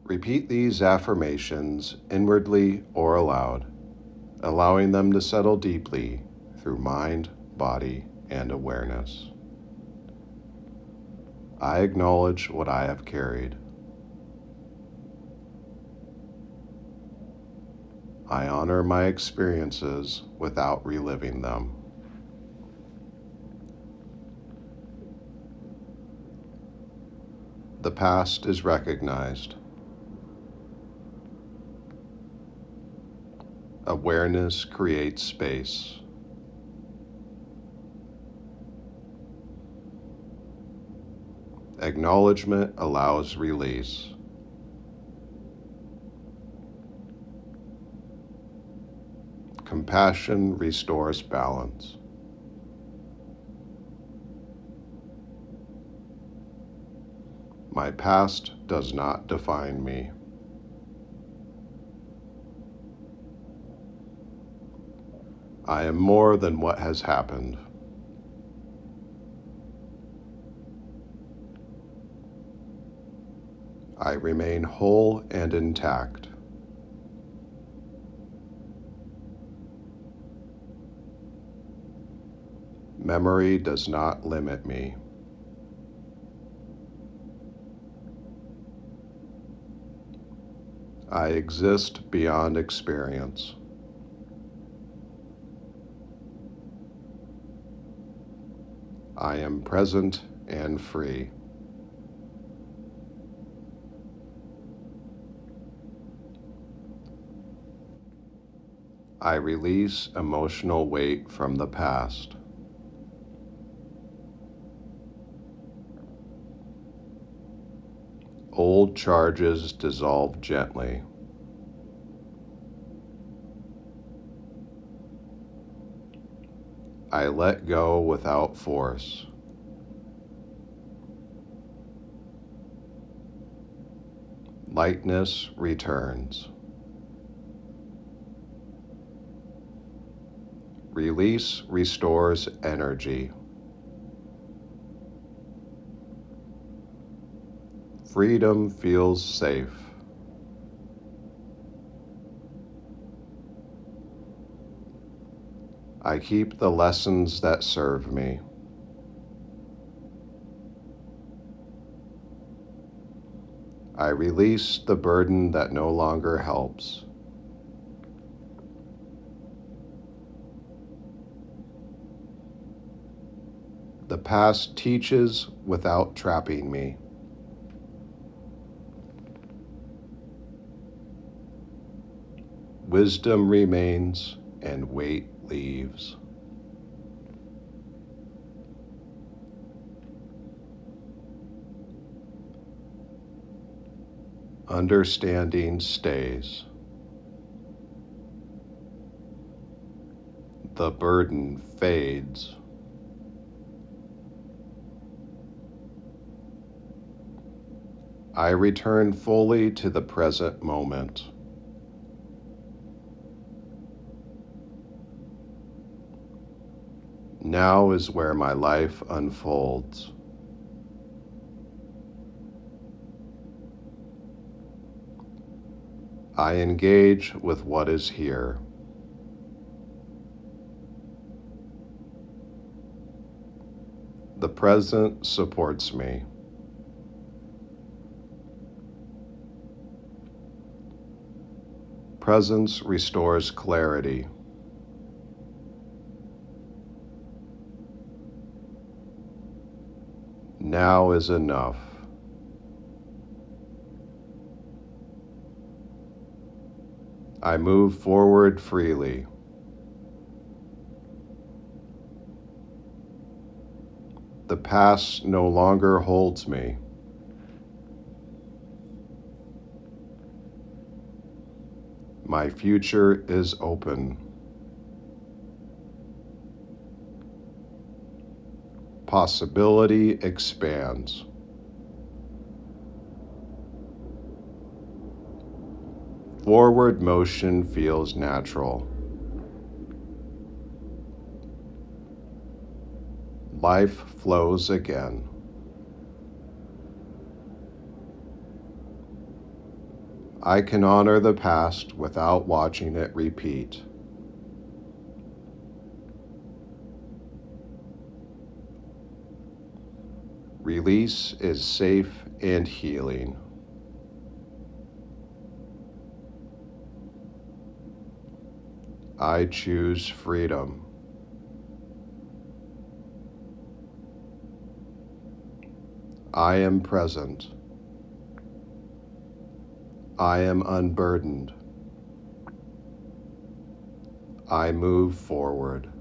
Repeat these affirmations inwardly or aloud, allowing them to settle deeply through mind, body, and awareness. I acknowledge what I have carried. I honor my experiences without reliving them. The past is recognized. Awareness creates space. Acknowledgement allows release. Compassion restores balance. My past does not define me. I am more than what has happened. I remain whole and intact. Memory does not limit me. I exist beyond experience. I am present and free. I release emotional weight from the past. Old charges dissolve gently. I let go without force. Lightness returns. Release restores energy. Freedom feels safe. I keep the lessons that serve me. I release the burden that no longer helps. The past teaches without trapping me. Wisdom remains and weight leaves. Understanding stays. The burden fades. I return fully to the present moment. Now is where my life unfolds. I engage with what is here. The present supports me. Presence restores clarity. Now is enough. I move forward freely. The past no longer holds me. My future is open. Possibility expands. Forward motion feels natural. Life flows again. I can honor the past without watching it repeat. Release is safe and healing. I choose freedom. I am present. I am unburdened. I move forward.